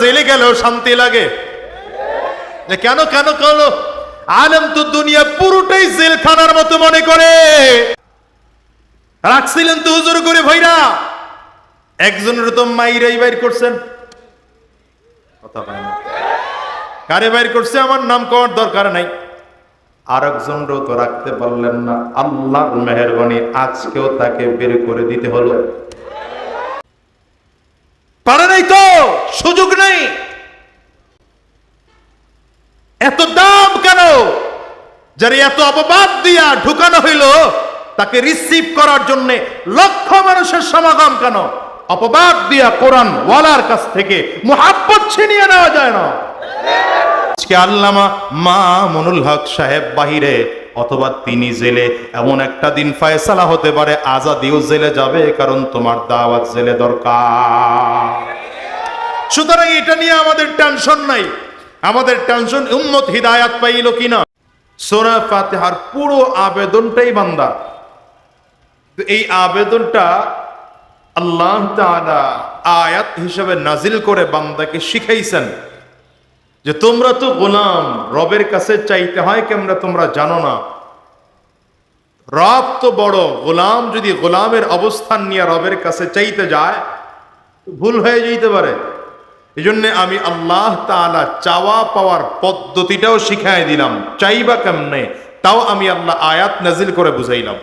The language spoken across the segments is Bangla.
জেলে গেলেও শান্তি লাগে। যে কেন কেন কেন আলেম তো দুনিয়া পুরোটাই জেলখানার মতো মনে করে রাখছিলেন তো হুজুর করে ভাইরা। একজনের তো মাইরাই বাইর করছেন, কথা পায় না, কারে বাইর করছে আমার নাম করার দরকার নাই। আর একজনও তো রাখতে পারলেন না, আল্লাহর মেহেরবানি আজকেও তাকে বের করে দিতে হলো। পারে নাই তো, সুযোগ নেই। এত দাম কেন? যারা এত অপবাদ দিয়া ঢুকানো হইল তাকে রিসিভ করার জন্য লক্ষ মানুষের সমাগম কেন? অপবাদ দিয়া কোরআন ওয়ালার কাছ থেকে মুহাব্বত ছিনিয়ে নেওয়া যায় না। আজকে আল্লামা মামুনুল হক সাহেব বাহিরে অথবা তিনি জেলে, এমন একটা দিন ফয়সালা হতে পারে আজাদিও জেলে যাবে, কারণ তোমার দাওয়াত জেলে দরকার। সুতরাং এটা নিয়ে আমাদের টেনশন নাই, আমাদের টেনশন উম্মত হিদায়াত পাইল কিনা। সূরা ফাতিহার পুরো আবেদনটাই বান্দা, এই আবেদনটা আল্লাহ তাআলা আয়াত হিসেবে নাজিল করে বান্দাকে শিখাইছেন যে তোমরা তো গোলাম, রবের কাছে চাইতে হয় কেমন তোমরা জানো না। রব তো বড়, গোলাম যদি গোলামের অবস্থান নিয়ে রবের কাছে চাইতে যায় ভুল হয়ে যেতে পারে। এই জন্য আমি আল্লাহ তাআলা চাওয়া পাওয়ার পদ্ধতিটাও শিখাই দিলাম, চাইবা কেমনে তাও আমি আল্লাহ আয়াত নাজিল করে বুঝাইলাম।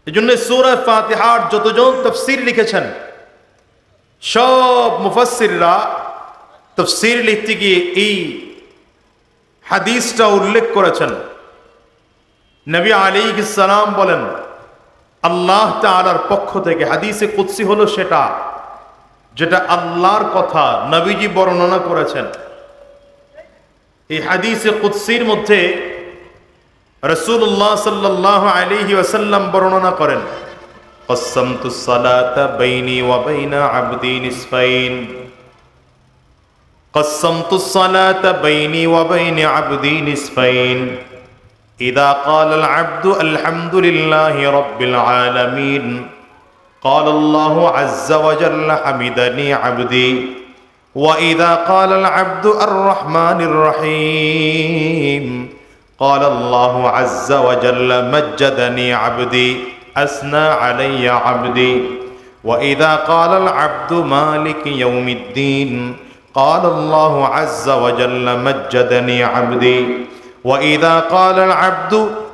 এই জন্য সূরা ফাতিহার যতজন তাফসীর লিখেছেন সব মুফাসসিররা তাফসীর লিখতে গিয়ে এই হাদিসটা উল্লেখ করেছেন। নবী আলাইহিস সালাম বলেন আল্লাহ তাআলার পক্ষ থেকে, হাদিসে কুদসি হলো সেটা যেটা আল্লাহর কথা নবীজি বর্ণনা করেছেন। এই হাদিসে কুদসির মধ্যে রাসূলুল্লাহ সাল্লাল্লাহু আলাইহি ওয়াসাল্লাম বর্ণনা করেন, কসসামতুস সালাতা বাইনি ওয়া বাইনা আবদি নিসফাইন, কসসামতুস সালাতা বাইনি ওয়া বাইনা আবদি নিসফাইন, ইযা ক্বালাল আবদু আলহামদুলিল্লাহি রাব্বিল আলামিন قال الله عز وجل حمدني عبدي وإذا قال العبد الرحمن الرحيم قال الله عز وجل مجدني عبدي أثنى علي عبدي وإذا قال العبد مالك يوم الدين قال الله عز وجل مجدني عبدي وإذا قال العبد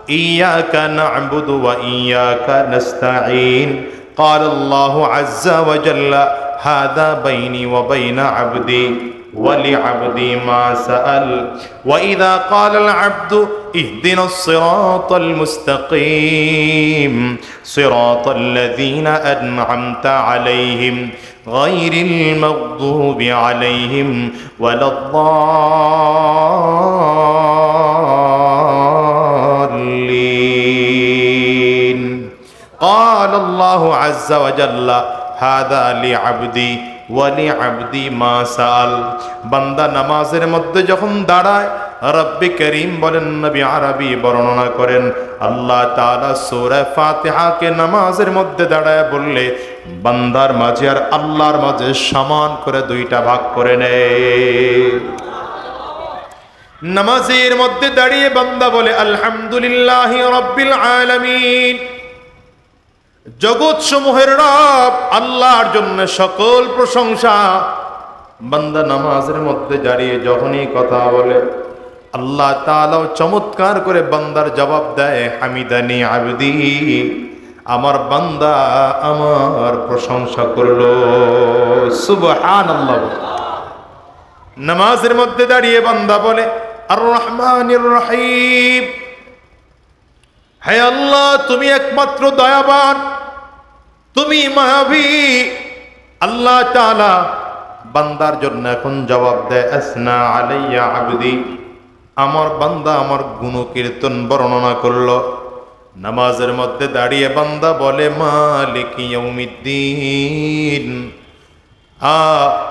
إياك نعبد وإياك نستعين قال الله عز وجل هذا بيني وبين عبدي ولعبدي ما سأل وإذا قال العبد اهدنا الصراط المستقيم صراط الذين أنعمت عليهم غير المغضوب عليهم ولا الضالين قال الله عز وجل هذا لعبدي ওয়ালি মা সাল। বান্দা নামাজের মধ্যে যখন দাঁড়ায় রব্বে করিম বলেন, নবী আরবি বর্ণনা করেন আল্লাহ তাআলা সূরা ফাতিহাকে নামাজের মধ্যে দাঁড়ায় বললে বান্দার মাঝে আর আল্লাহর মাঝে সমান করে দুইটা ভাগ করে নেয়। নামাজের মধ্যে দাঁড়িয়ে বান্দা বলে আলহামদুলিল্লাহি রাব্বিল আলামিন, জগৎ সমূহের রব আল্লাহর জন্য সকল প্রশংসা। বান্দা নামাজের মধ্যে দাঁড়িয়ে যখনই কথা বলে আল্লাহ তাআলাও চমৎকার করে বান্দার জবাব দেয়, হামিদানি আবদি, আমার বান্দা আমার প্রশংসা করলো। সুবহানাল্লাহ। নামাজের মধ্যে দাঁড়িয়ে বান্দা বলে আর রহমানির রহিম, হে আল্লাহ তুমি একমাত্র দয়াবান, তুমি মায়াবী। আল্লাহ তাআলা বান্দার জন্য এখন জবাব দেয় আসনা আলাইয়া আবদি, আমার বান্দা আমার গুণকীর্তন বর্ণনা করলো। নামাজের মধ্যে দাঁড়িয়ে বান্দা বলে মালিক ইয়াউমিদ্দিন,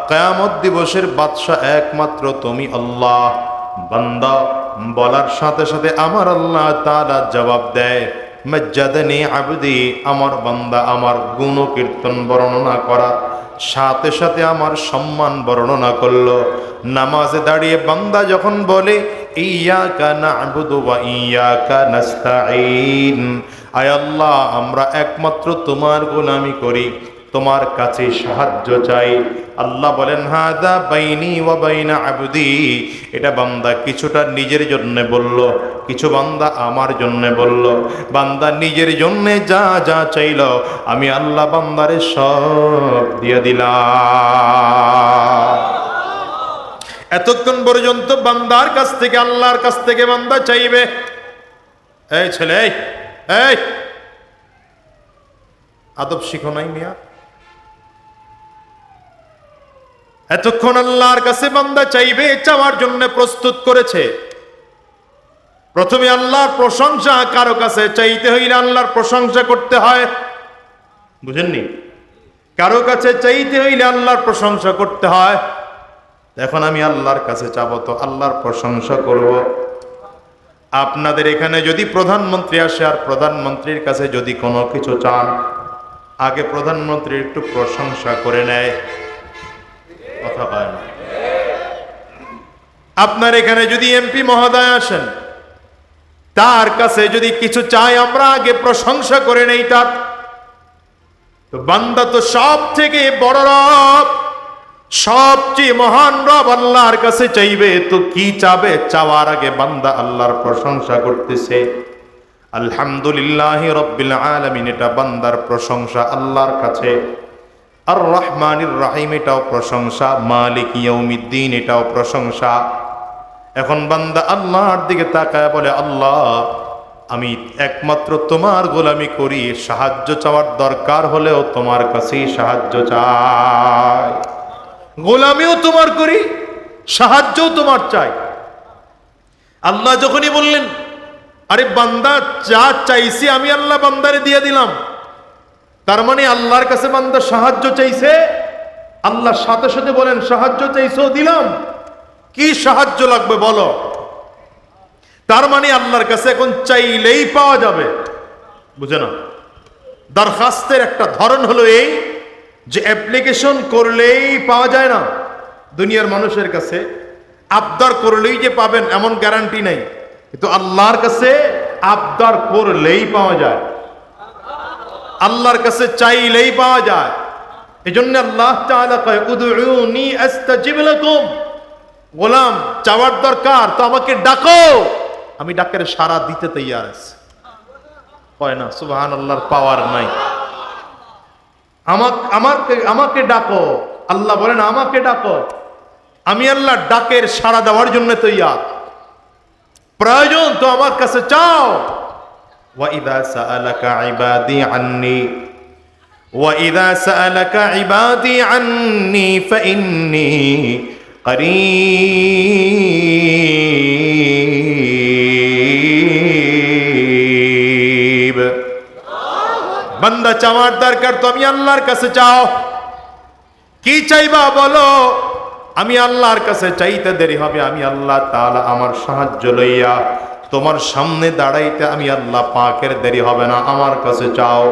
কিয়ামত দিবসের বাদশা একমাত্র তুমি আল্লাহ। বান্দা বলার সাথে সাথে আমার আল্লাহ তাআলা জবাব দেয় মজ্জাদানি আবদি, আমার বান্দা আমার গুণ কীর্তন বর্ণনা করা সাথে সাথে আমার সম্মান বর্ণনা করলো। নামাজে দাঁড়িয়ে বান্দা যখন বলে ইয়্যাকা না'বুদু ওয়া ইয়্যাকা নাস্তাঈন, আয় আল্লাহ আমরা একমাত্র তোমার গোলামি করি, তোমার কাছে সাহায্য চাই। আল্লাহ বলেন হাদা বাইনি ওয়া বাইনা আবদি, এটা বান্দা কিছুটা নিজের জন্য বলল, কিছু বান্দা আমার জন্য বলল। বান্দা নিজের জন্য যা যা চাইল আমি আল্লাহ বান্দারে সব দিয়ে দিলাম। এতক্ষণ পর্যন্ত বান্দার কাছ থেকে আল্লাহর কাছ থেকে বান্দা চাইবে। এই ছেলে, এই আদব শিখো নাই মিয়া? এতক্ষণ আল্লাহর কাছে বান্দা চাইবে, চাওয়ার জন্য প্রস্তুত করেছে। প্রথমে আল্লাহর প্রশংসা, কারো কাছে চাইতে হইলে আল্লাহর প্রশংসা করতে হয়, বুঝেননি? কারো কাছে চাইতে হইলে আল্লাহর প্রশংসা করতে হয়। এখন আমি আল্লাহর কাছে চাবো তো আল্লাহর প্রশংসা করব। আপনাদের এখানে যদি প্রধানমন্ত্রী আসে আর প্রধানমন্ত্রীর কাছে যদি কোনো কিছু চান, আগে প্রধানমন্ত্রী একটু প্রশংসা করে নেয়, কথা পায় না। আপনার এখানে যদি এমপি মহোদয় আসেন, তার কাছে যদি কিছু চাই আমরা আগে প্রশংসা করে নেই তার। তো বান্দা তো সব থেকে বড় রব, সবচেয়ে মহান রব আল্লাহর কাছে চাইবে, তো কি চাবে? চাওয়ার আগে বান্দা আল্লাহর প্রশংসা করতেছে। আলহামদুলিল্লাহি রাব্বিল আলামিন, এটা বান্দার প্রশংসা আল্লাহর কাছে। আর রহমানির রহিম, এটাও প্রশংসা। মালিক ইয়াউমিদ্দিন, এটাও প্রশংসা। এখন বান্দা আল্লাহর দিকে তাকায় বলে আল্লাহ আমি একমাত্র তোমার গোলামি করি, সাহায্য চাওয়ার দরকার হলেও তোমার কাছেই সাহায্য চাই। গোলামিও তোমার করি, সাহায্যও তোমার চাই। আল্লাহ যখনই বললেন আরে বান্দা যা চাইছি আমি আল্লাহ বান্দারে দিয়ে দিলাম, তার মানে আল্লাহর কাছে বান্দা সাহায্য চাইছে, আল্লাহ সাথে সাথে বলেন সাহায্য চাইছো দিলাম। কি সাহায্য লাগবে বলো? তার মানে আল্লাহর কাছে এখন চাইলেই পাওয়া যাবে, বুঝে না? দরখাস্তের একটা ধরন হলো এই যে অ্যাপ্লিকেশন করলেই পাওয়া যায় না। দুনিয়ার মানুষের কাছে আবদার করলেই যে পাবেন এমন গ্যারান্টি নাই, কিন্তু আল্লাহর কাছে আবদার করলেই পাওয়া যায়, আল্লাহর কাছে চাইলেই পাওয়া যায়। এজন্য আল্লাহ তাআলা কয় উদউনি আস্তাজিব লাকুম, গোলাম চাওয়ার দরকার তো আমাকে ডাকো, আমি ডাকের সাড়া দিতে তৈয়ার আছি। কয় না সুবহানাল্লাহর পাওয়ার নাই? আমাকে ডাকো, আল্লাহ বলেন আমাকে ডাকো, আমি আল্লাহ ডাকের সাড়া দেওয়ার জন্য তৈয়ার। প্রয়োজন তো আমার কাছে চাও। وَإِذَا سَأَلَكَ عِبَادِي عَنِّي وَإِذَا سَأَلَكَ عِبَادِي عَنِّي فَإِنِّي قَرِيبٌ। বান্দা চাওয়ার দরকার তো আমি আল্লাহর কাছে চাও। কি চাইবা বলো? আমি আল্লাহর কাছে চাইতে দেরি হবে, আমি আল্লাহ তাআলা আমার সাহায্য লইয়া তোমার সামনে দাঁড়াইতে আমি আল্লাহ পাকের দেরি হবে না, আমার কাছে চাও।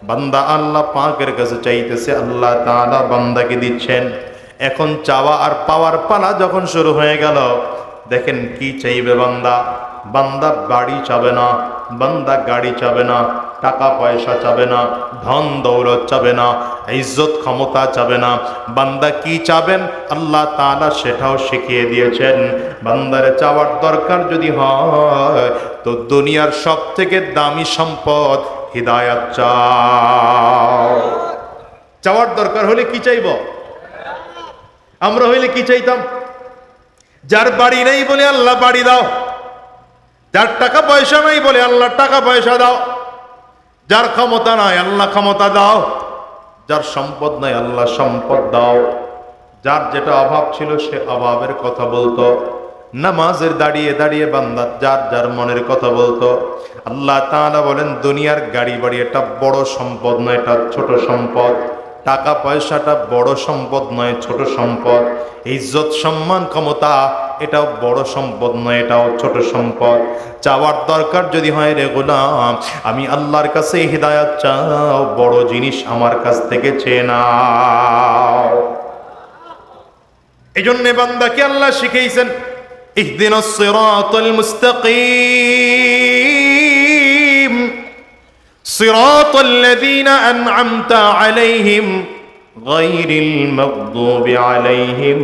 বান্দা আল্লাহ পাকের কাছে চাইতেছে, আল্লাহ তাআলা বান্দাকে দিচ্ছেন। এখন চাওয়া আর পাওয়ার পালা যখন শুরু হয়ে গেল, দেখেন কি চাইবে বান্দা। বান্দা বাড়ি চাবে না, বান্দা গাড়ি চাবে না, টাকা পয়সা চাবে না, ধন দৌলত চাবে না, ইজ্জত ক্ষমতা চাবে না। বান্দা কি চাবেন আল্লাহ তাআলা সেটাও শিখিয়ে দিয়েছেন। বান্দারে চাওয়ার দরকার যদি হয় তো দুনিয়ার সব থেকে দামি সম্পদ হিদায়াত চাও। চাওয়ার দরকার হলে কি চাইব? আমরা হইলে কি চাইতাম? যার বাড়ি নেই বলে আল্লাহ বাড়ি দাও, যার টাকা পয়সা নাই বলে আল্লাহ টাকা পয়সা দাও, যার ক্ষমতা নাই আল্লাহ ক্ষমতা দাও, যার সম্পদ নাই আল্লাহ সম্পদ দাও। যার যেটা অভাব ছিল সে অভাবের কথা বলতো। নামাজের দাঁড়িয়ে দাঁড়িয়ে বান্দা যার যার মনের কথা বলতো। আল্লাহ তাআলা বলেন দুনিয়ার গাড়ি বাড়ি এটা বড় সম্পদ নয়, এটা ছোট সম্পদ। টাকা পয়সাটা বড় সম্পদ নয়, ছোট সম্পদ। ইজ্জত সম্মান ক্ষমতা এটাও বড় সম্পদ নয়, এটাও ছোট সম্পদ। চাওয়ার দরকার যদি হয় রে গোলাম, আমি আল্লাহর কাছে হিদায়াত চাও, বড় জিনিস আমার কাছ থেকে চেয়ে নাও। এই জন্যে বান্দাকে আল্লাহ শিখাইছেন, ইহদিনাস সিরাতাল মুস্তাকিম সিরাতাল লাযীনা আন'আমতা আলাইহিম গায়রিল মাগদুবি আলাইহিম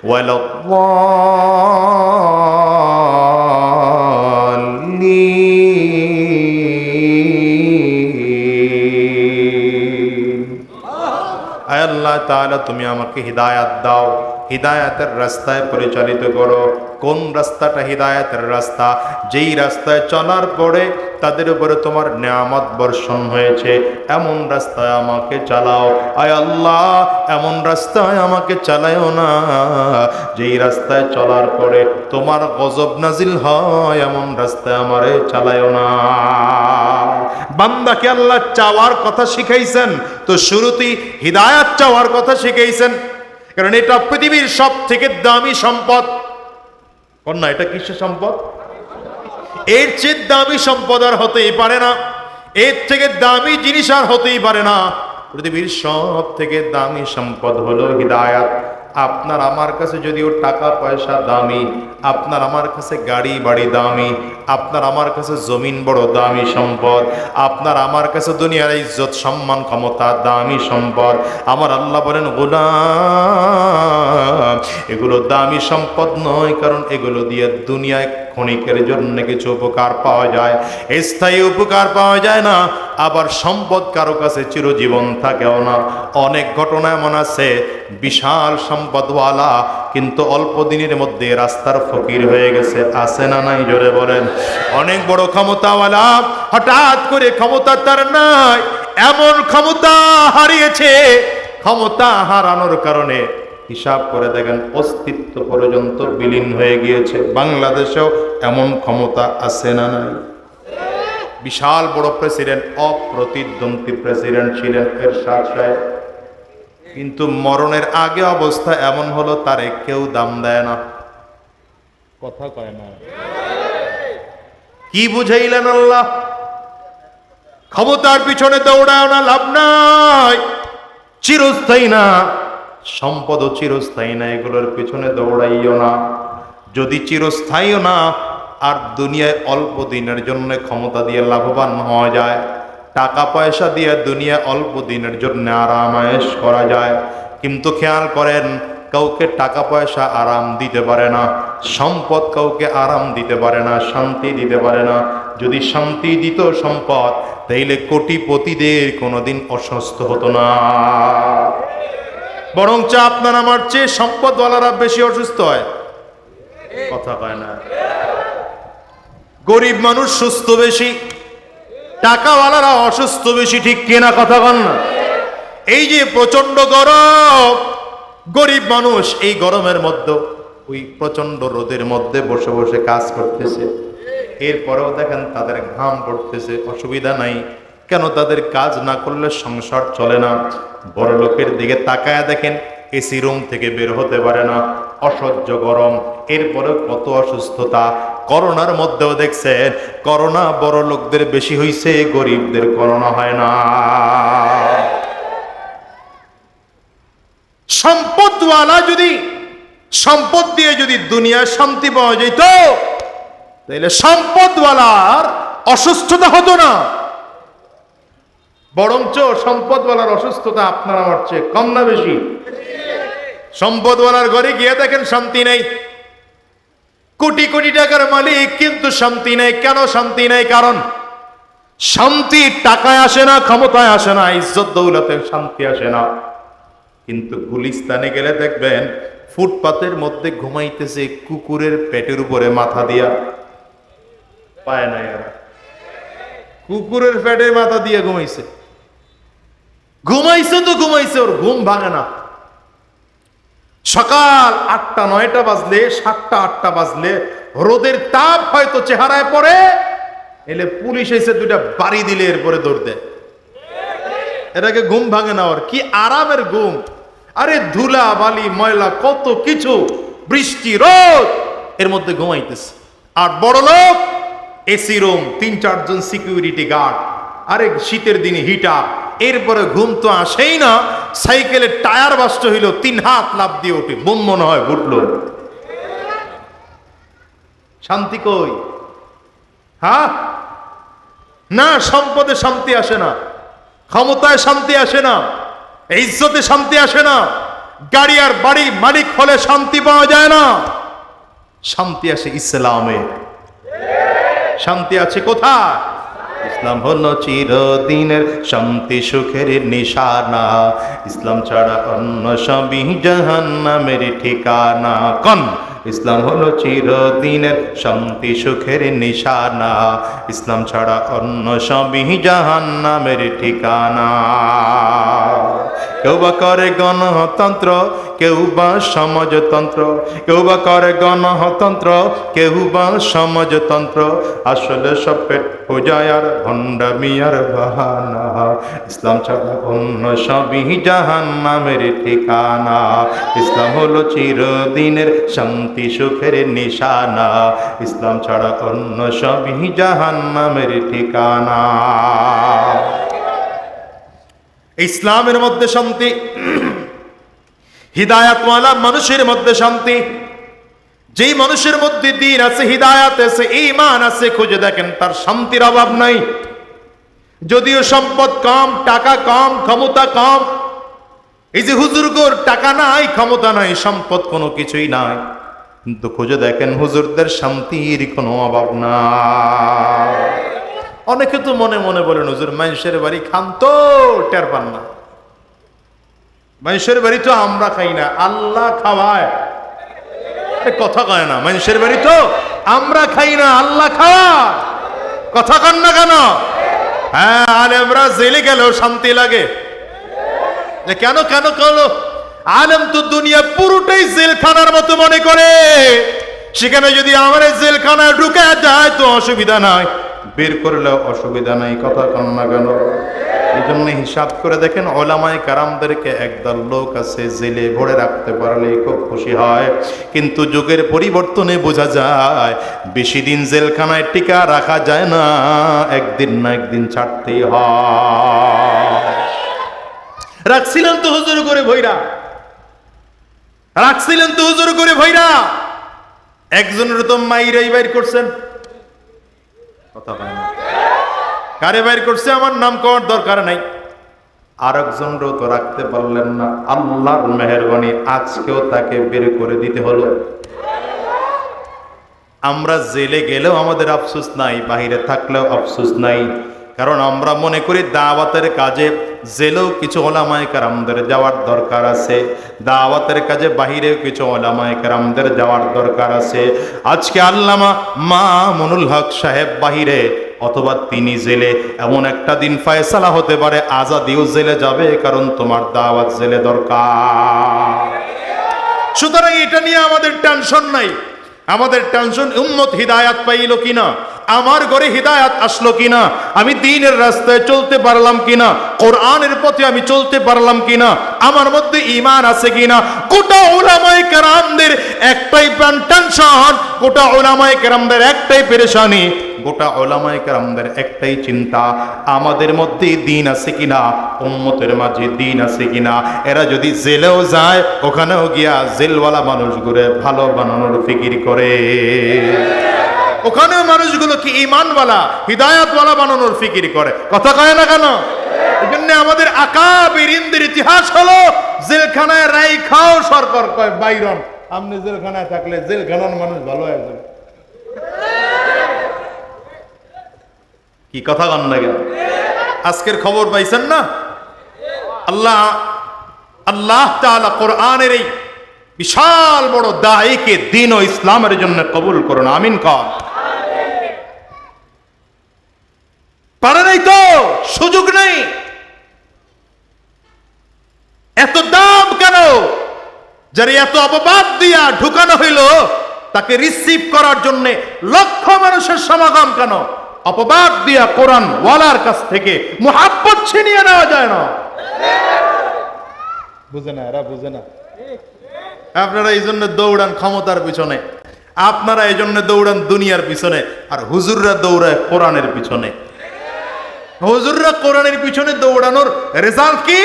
ওয়ালাদ-দাল্লিন। আয় আল্লাহ তাআলা, তুমি আমাকে হিদায়াত দাও, হিদায়াতের রাস্তায় পরিচালিত করো। কোন রাস্তাটা হিদায়াতের রাস্তা? যেই রাস্তায় চলার পরে তাদের উপরে তোমার নিয়ামত বর্ষণ হয়েছে, এমন রাস্তায় আমাকে চালাও। আয় আল্লাহ, এমন রাস্তায় আমাকে চালায়ও না যেই রাস্তায় চলার পরে তোমার গজব নাজিল হয়, এমন রাস্তায় আমারে চালায়ও না। বান্দাকে আল্লাহ চাওয়ার কথা শিখাইছেন, তো শুরুতেই হিদায়াত চাওয়ার কথা শিখাইছেন, কারণ এটা পৃথিবীর সব থেকে দামি সম্পদ। কন্যা, এটা কিসের সম্পদ? এর চেয়ে দামি সম্পদ আর হতেই পারে না, এর থেকে দামি জিনিস আর হতেই পারে না। পৃথিবীর সব থেকে দামি সম্পদ হলো হিদায়াত। আপনার আমার কাছে যদিও টাকা পয়সা দামি, আপনার আমার কাছে গাড়ি বাড়ি দামি, আপনার আমার কাছে জমিন বড় দামি সম্পদ, আপনার আমার কাছে দুনিয়ার ইজ্জত সম্মান ক্ষমতা দামি সম্পদ। আমার আল্লাহ বলেন, গোলাম এগুলো দামি সম্পদ নয়, কারণ এগুলো দিয়ে দুনিয়ায় ক্ষণিকের জন্য কিছু উপকার পাওয়া যায়, স্থায়ী উপকার পাওয়া যায় না। আবার সম্পদ কারো কাছে চিরজীবন থাকেও না। অনেক ঘটনা এমন আছে, বিশাল সম্পদওয়ালা কিন্তু অল্প দিনের মধ্যে রাস্তার ফকির হয়ে গেছে। আছে না নাই? জোরে বলেন। অনেক বড় ক্ষমতাওয়ালা হঠাৎ করে ক্ষমতা তার নাই, এমন ক্ষমতা হারিয়েছে, ক্ষমতা হারানোর কারণে হিসাব করে দেখেন অস্তিত্ব পর্যন্ত বিলীন হয়ে গিয়েছে। বাংলাদেশেও এমন ক্ষমতা আছে না নাই? বিশাল বড় প্রেসিডেন্ট, অপ্রতিদ্বন্দ্বী প্রেসিডেন্ট ছিলেন এরশাদ সাহেব, কিন্তু মরণের আগে অবস্থা এমন হলো তারে কেউ দাম দেয় না। কথা কয় না। কি বুঝাইলেন আল্লাহ? ক্ষমতার পিছনে দৌড়াও না, লাভ নাই, চিরস্থায়ী না। সম্পদও চিরস্থায়ী না, এগুলোর পিছনে দৌড়াইও না। যদি চিরস্থায়ীও না, আর দুনিয়ায় অল্প দিনের জন্য ক্ষমতা দিয়ে লাভবান হওয়া যায়, টাকা পয়সা দিয়ে দুনিয়া অল্প দিনের জন্য আরাম আয়েশ করা যায়, কিন্তু খেয়াল করেন, কাউকে টাকা পয়সা আরাম দিতে পারে না, সম্পদ কাউকে আরাম দিতে পারে না, শান্তি দিতে পারে না। যদি শান্তি দিত সম্পদ, তাইলে কোটিপতিদের কোনোদিন অসুস্থ হতো না, বরঞ্চ আপনার আমার চেয়ে সম্পদওয়ালারা বেশি অসুস্থ হয়। কথা কয় না। গরিব মানুষ সুস্থ বেশি, টাকাওয়ালারা অসুস্থ বেশি, ঠিক কিনা? কথা বল না। এই যে প্রচন্ড গরম, গরিব মানুষ এই গরমের মধ্যে ওই প্রচন্ড রোদের মধ্যে বসে বসে কাজ করতেছে, এরপরেও দেখেন তাদের ঘাম পড়তেছে, অসুবিধা নাই। কেন? তাদের কাজ না করলে সংসার চলে না। বড় লোকের দিকে তাকায় দেখেন, এসি রুম থেকে বের হতে পারে না, অসহ্য গরম, এরপরে কত অসুস্থতা। করোনার মধ্যেও দেখছেন, করোনা বড় লোকদের বেশি হইছে, গরিবদের করোনা হয় না। সম্পদওয়ালা যদি সম্পদ দিয়ে যদি দুনিয়ায় শান্তি পাওয়া যেত, তাহলে সম্পদওয়ালার অসুস্থতা হতো না, বরঞ্চ সম্পদওয়ালার অসুস্থতা আপনার আমার চেয়ে কম না বেশি? সম্পদওয়ালার ঘরে গিয়ে দেখেন শান্তি নেই, কোটি কোটি টাকার মালিক কিন্তু শান্তি নেই। কেন শান্তি নেই? কারণ শান্তি টাকায় আসে না, ক্ষমতায় আসে না, ইজ্জত দৌলতে শান্তি আসে না। কিন্তু গুলিস্তানে গেলে দেখবেন ফুটপাতের মধ্যে ঘুমাইতেছে কুকুরের পেটের উপরে মাথা দিয়া। পায় না, এরা কুকুরের পেটে মাথা দিয়ে ঘুমাইছে, ঘুমাইছে তো ঘুমাইছে, ওর ঘুম ভাঙে না। সকাল 8টা 9টা বাজলে, 7টা 8টা বাজলে রোদের তাপ হয়তো চেহারায় পড়ে, এলে পুলিশ এসে দুইটা বাড়ি দিলে এরপরে দৌড় দেয়। এটাকে ঘুম ভাঙে না, ওর কি আরামের ঘুম। আরে ধুলা বালি ময়লা কত কিছু, বৃষ্টি রোদ, এর মধ্যে ঘুমাইতেছে। আর বড় লোক এসি রুম, 3-4 জন সিকিউরিটি গার্ড, আরে শীতের দিনে হিটার, এরপরে ঘুম তো আসেই না। সাইকেলের টায়ার বাস্ট হইল, 3 হাত লাফ দিয়ে ওঠে, বোম মনে হয় ঘুরলো। শান্তি কই? হ্যাঁ না, সম্পদে শান্তি আসে না, ক্ষমতায় শান্তি আসে না, ইজ্জতে শান্তি আসে না, গাড়ি আর বাড়ি মালিক হলে শান্তি পাওয়া যায় না। শান্তি আসে ইসলামে। শান্তি আছে কোথায়? ইসলাম হলো চিরদিনের শান্তি সুখের নিশানা, ইসলাম ছাড়া অন্য সবই জাহান্নামের ঠিকানা। কোন? ইসলাম হলো চিরদিনের শান্তি সুখের নিশানা, ইসলাম ছাড়া অন্য সবই জাহান্নামের ঠিকানা। কেউ বা করে গণতন্ত্র, কেউ বা সমাজতন্ত্র, কেউ বা করে গণতন্ত্র, কেউ বা সমাজতন্ত্র, আসলে সব পেট পূজায় আর ভণ্ডামি আর বাহানা, ইসলাম ছাড়া অন্য সবই জাহান্নামের ঠিকানা, ইসলাম হলো চিরদিনের শান্তি সুখের নিশানা, ইসলাম ছাড়া অন্য সবই জাহান্নামের ঠিকানা। ইসলামের মধ্যে শান্তি, হিদায়াতওয়ালা মানুষের মধ্যে শান্তি। যেই মানুষের মধ্যে দ্বীন আছে, হিদায়াত আছে, ঈমান আছে, খুঁজে দেখেন তার শান্তির অভাব নাই। যদিও সম্পদ কম, টাকা কম, ক্ষমতা কম, এই যে হুজুরগোর টাকা নাই, ক্ষমতা নাই, সম্পদ কোনো কিছুই নাই, কিন্তু খুঁজে দেখেন হুজুরদের শান্তির কোনো অভাব নাই। অনেকে তো মনে মনে বলেন, হুজুর মানুষের বাড়ি খান তো টের পান না। মানুষের বাড়ি তো আমরা খাই না, আল্লাহ খাওয়ায়। কথা কয় না, মানুষের বাড়ি তো আমরা খাই না, আল্লাহ খাওয়ায়। কথা কন না কেন? হ্যাঁ, আলেমরা জেলে গেলেও শান্তি লাগে। কেন কেন কেন? আলেম তো দুনিয়া পুরোটাই জেলখানার মতো মনে করে। সেখানে যদি আমার জেলখানায় ঢুকে যায় তো অসুবিধা নাই, বের করলেও অসুবিধা নাই। কথা কন না কেন? এই জন্য হিসাব করে দেখেন, ওলামায়ে কেরামদেরকে একদল লোক আছে জেলে ভরে রাখতে পারলে খুব খুশি হয়, কিন্তু যুগের পরিবর্তনে বোঝা যায় বেশি দিন জেলখানায় টিকা রাখা যায় না, একদিন না একদিন ছাড়তেই হয়। রাখছিলেন তো হুজুর করে ভৈরা, রাখছিলেন তো হুজুর করে ভৈরা, একজনের তো মাইরাই বাইর করছেন। কথা হয় না, কারে বাইর করছে আমার নাম করার দরকার নাই। আরেকজনও তো রাখতে পারলেন না, আল্লাহর মেহেরবানি আজকেও তাকে বের করে দিতে হলো। আমরা জেলে গেলেও আমাদের আফসোস নাই, বাহিরে থাকলেও আফসোস নাই, কারণ আমরা মনে করি দাওয়াতের কাজে জেলেও কিছু ওলামায়ে কেরামদের যাওয়ার দরকার আছে, দাওয়াতের কাজে বাহিরেও কিছু ওলামায়ে কেরামদের যাওয়ার দরকার আছে। আজকে আল্লামা মামুনুল হক সাহেব বাহিরে অথবা তিনি জেলে, এমন একটা দিন ফয়সালা হতে পারে আজাদিও জেলে যাবে, কারণ তোমার দাওয়াত জেলে দরকার। সুতরাং এটা নিয়ে আমাদের টেনশন নাই। আমাদের টেনশন উম্মত হিদায়াত পাইল কিনা, আমার ঘরে হিদায়াত আসলো কিনা, আমি দ্বীনের রাস্তায় চলতে পারলাম কিনা, কোরআনের পথে আমি চলতে পারলাম কিনা, আমার মধ্যে ঈমান আছে কিনা। গোটা উলামায়ে কেরামদের একটাই টেনশন, গোটা উলামায়ে কেরামদের একটাই পেরেশানি, গোটা উলামায়ে কেরামদের একটাই চিন্তা, আমাদের মধ্যে দ্বীন আছে কিনা, উম্মতের মাঝে দ্বীন আছে কিনা। এরা যদি জেলেও যায়, ওখানেও গিয়া জেলওয়ালা মানুষগুলো ভালো বানানোর ফিকির করে, ওখানেও মানুষগুলো কি ঈমানওয়ালা হিদায়াতওয়ালা বানানোর ফিকির করে। কথা কয় না কেন? এই জন্য আমাদের আকাবিরিনদের ইতিহাস হলো জেলখানায় রাই খাও সরকার কয় বাইরন, আপনি জেলখানায় থাকলে জেলখানার মানুষ ভালো হয়ে যাবে। কি কথা কন না কেন? আজকের খবর পাইছেন না? আল্লাহ তাআলা কোরআনের এই বিশাল বড় দায়ীকে দ্বীন ও ইসলামের জন্য কবুল করুন, আমিন কর। পারে নাই তো, সুযোগ নেই। এত দাম কেন? যারা এত অপবাদ দিয়া ঢুকানো হইল, তাকে রিসিভ করার জন্য লক্ষ মানুষের সমাগম কেন? অপবাদ দিয়া কোরআন ওয়ালার কাছ থেকে মুহাব্বত ছিনিয়ে নেওয়া যায় না। বুঝে না, এরা বুঝে না। আপনারা এই জন্য দৌড়ান ক্ষমতার পিছনে। আপনারা এই জন্য দৌড়ান দুনিয়ার পিছনে, আর হুজুররা দৌড়ায় কোরআনের পিছনে। হুজুররা কোরআনের পিছনে দৌড়ানোর রেজাল্ট কি,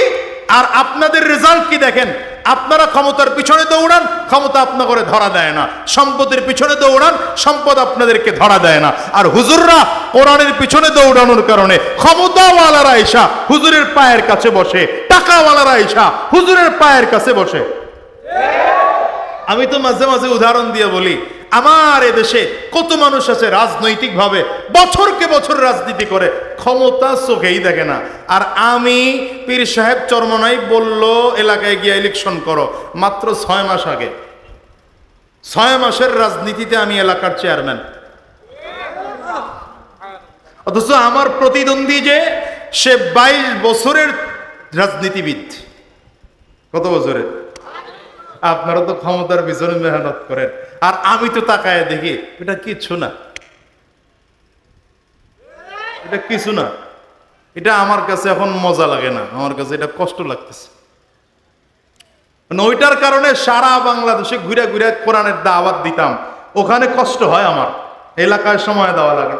আর আপনাদের রেজাল্ট কি দেখেন। আপনারা ক্ষমতার পিছনে দৌড়ান, ক্ষমতা আপনাকে ধরা দেয় না। সম্পদের পিছনে দৌড়ান, সম্পদ আপনাদেরকে ধরা দেয় না। আর হুজুররা কোরআনের পিছনে দৌড়ানোর কারণে ক্ষমতাওয়ালারা এসা হুজুরের পায়ের কাছে বসে, টাকাওয়ালারা এসা হুজুরের পায়ের কাছে বসে। আমি তো মাঝে মাঝে উদাহরণ দিয়ে বলি, আমার এদেশে কত মানুষ আছে রাজনৈতিক ভাবে বছরকে বছর রাজনীতি করে, ক্ষমতা চোখেই দেখে না। আর আমি পীর সাহেব চরমনাই বলল এলাকায় গিয়ে ইলেকশন করো, মাত্র 6 মাস আগে, 6 মাসের রাজনীতিতে আমি এলাকার চেয়ারম্যান। অথচ আমার প্রতিদ্বন্দ্বী যে সে 22 বছরের রাজনীতিবিদ। কত বছরের? আপনারা তো ক্ষমতার পিছনে মেহনত করেন, আর আমি তো তাকায় দেখি এটা কিছু না, এটা কিছু না। এটা আমার কাছে এখন মজা লাগে না, আমার কাছে এটা কষ্ট লাগতেছে। ওইটার কারণে সারা বাংলাদেশে ঘুরে ঘুরে কোরআনের দাওয়াত দিতাম, ওখানে কষ্ট হয় আমার, এলাকায় সময় দেওয়া লাগে।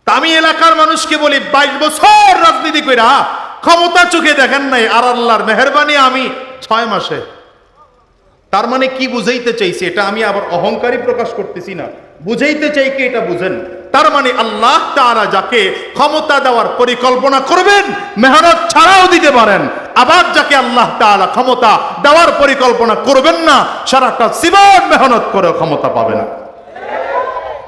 তা আমি এলাকার মানুষকে বলি 22 বছর রাজনীতি কইরা ক্ষমতা চোখে দেখেন নাই, আর আল্লাহর মেহেরবানি আমি 6 মাসে। তার মানে কি বুঝাইতে চাইছি, এটা আমি আবার অহংকারী প্রকাশ করতেছি না, বুঝাইতে চাই কি এটা বুঝেন। তার মানে আল্লাহ তাআলা যাকে ক্ষমতা দেওয়ার পরিকল্পনা করবেন মেহনত ছাড়াও দিতে পারেন, আবার যাকে আল্লাহ তাআলা ক্ষমতা দেওয়ার পরিকল্পনা করবেন না সারাটা জীবন মেহনত করে ক্ষমতা পাবে না।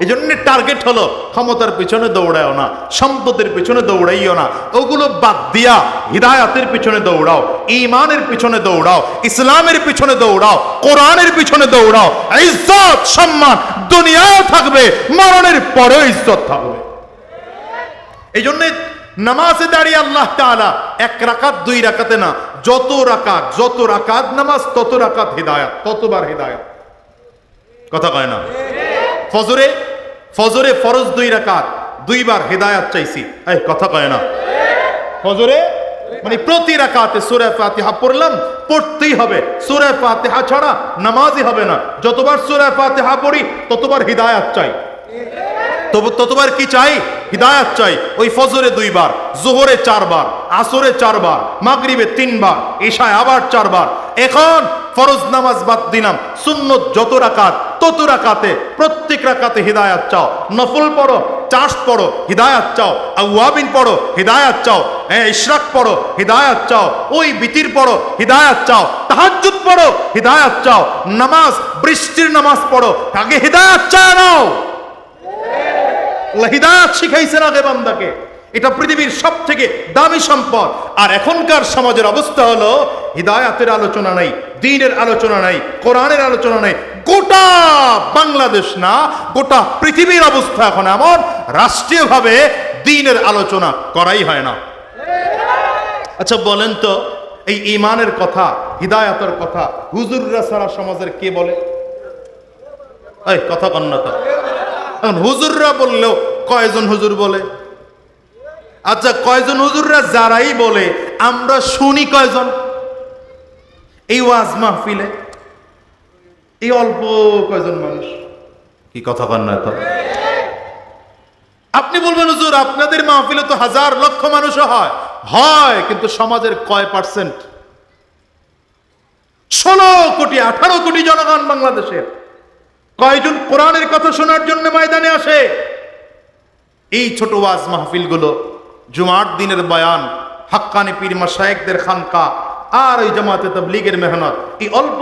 এই জন্য টার্গেট হলো ক্ষমতার পিছনে দৌড়াও না, সম্পদের পিছনে দৌড়াইও না, ওগুলো বাদ দিয়া হিদায়াতের পিছনে দৌড়াও, ঈমানের পিছনে দৌড়াও, ইসলামের পিছনে দৌড়াও, কোরআনের পিছনে দৌড়াও। ইজ্জত সম্মান দুনিয়াও থাকবে, মরণের পরেও ইজ্জত থাকবে। এই জন্য নামাজে দাঁড়িয়ে আল্লাহ তাআলা 1 রাকাত 2 রাকাতে না, যত রাকাত নামাজ তত রাকাত হিদায়াত, ততবার হিদায়াত। কথা কয় না? ফজরে ফরজ 2 রাকাত, 2 বার হিদায়াত চাইছি, এই কথা কয় না? ফজরে মানে প্রতি রাকাতে সূরা ফাতিহা পড়লাম, পড়তেই হবে, সূরা ফাতিহা ছাড়া নামাজই হবে না। যতবার সূরা ফাতিহা পড়ি ততবার হিদায়াত চাই, ততবার কি চাই? হিদায়াত চাই। ওই ফজরে 2 বার, যোহরে 4 বার, আসরে 4 বার, মাগরিবে 3 বার, ইশায় আবার 4 বার। এখন ফরজ নামাজ বাদ দিলাম, সুন্নত যত রাকাত তত রাকাতে, প্রত্যেক রাকাতে হিদায়াত চাও। নফল পড়ো, চাষ পড়ো, হিদায়াত চাও। আওয়াবিন পড়ো, হিদায়াত চাও। ইশরাক পড়ো, হিদায়াত চাও। ওই বিতির পড়ো, হিদায়াত চাও। তাহাজ্জুদ পড়ো, হিদায়াত চাও। নামাজ, বৃষ্টির নামাজ পড়ো, আগে হিদায়াত চাও নাও। হিদায়াত শিখাইছেন আগে বান্দাকে, এটা পৃথিবীর সব থেকে দামি সম্পদ। আর এখনকার সমাজের অবস্থা হলো হিদায়াতের আলোচনা নাই, দ্বীনের আলোচনা নাই, কোরআনের আলোচনা নাই। গোটা বাংলাদেশ না, গোটা পৃথিবীর অবস্থা এখন এমন, রাষ্ট্রীয়ভাবে দ্বীনের আলোচনা করাই হয় না। আচ্ছা বলেন তো, এই ঈমানের কথা, হিদায়াতের কথা হুজুররা সারা সমাজের কে বলে? এই কথা কন্যা, এখন হুজুররা বললেও কয়জন হুজুর বলে? আচ্ছা কয়জন হুজুররা যারাই বলে আমরা শুনি কয়জন? এই ওয়াজ মাহফিলে এই অল্প কয়জন মানুষ। কি কথা কন না? তো আপনি বলবেন হুজুর আপনাদের মাহফিলে তো হাজার লক্ষ মানুষ হয়, কিন্তু সমাজের কয় পার্সেন্ট? 16 কোটি 18 কোটি জনগণ বাংলাদেশের। কয়জন কোরআনের কথা শোনার জন্য ময়দানে আসে? এই ছোট ওয়াজ মাহফিল গুলো, জুমার দিনের বয়ান, হাক্কানি পীর মাশায়েখদের খানকা, আর ওই জামাতে তাবলীগের মেহনত, এই অল্প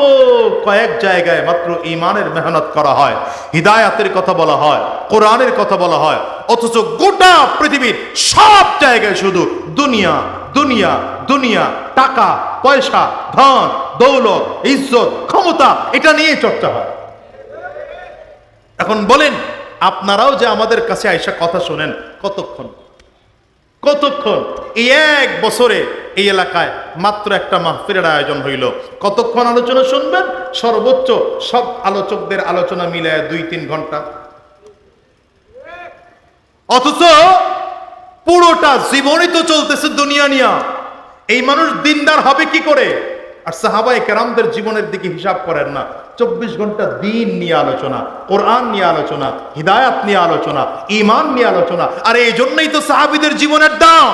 কয়েক জায়গায় মাত্র ঈমানের মেহনত করা হয়, হিদায়াতের কথা বলা হয়, কোরআনের কথা বলা হয়। অথচ গোটা পৃথিবীর সব জায়গায় শুধু দুনিয়া দুনিয়া দুনিয়া, টাকা পয়সা, ধন দৌলত, ইজ্জত, ক্ষমতা, এটা নিয়ে চর্চা হয়। এখন বলেন আপনারাও যে আমাদের কাছে আইসা কথা শোনেন, কতক্ষণ? এই 1 বছরে এই এলাকায় মাত্র একটা মাহফিলের আয়োজন হইল, কতক্ষণ আলোচনা শুনবেন? সর্বোচ্চ সব আলোচকদের আলোচনা মিলায় 2-3 ঘন্টা। অথচ পুরোটা জীবনই তো চলতেছে দুনিয়া নিয়া। এই মানুষ দিনদার হবে কি করে? আর সাহাবায়ে কেরামদের জীবনের দিকে হিসাব করেন না, 24 ঘন্টা দিন নিয়ে আলোচনা, কোরআন নিয়ে আলোচনা, হিদায়াত নিয়ে আলোচনা, ঈমান নিয়ে আলোচনা। আর এই জন্যই তো সাহাবীদের জীবনের দাম।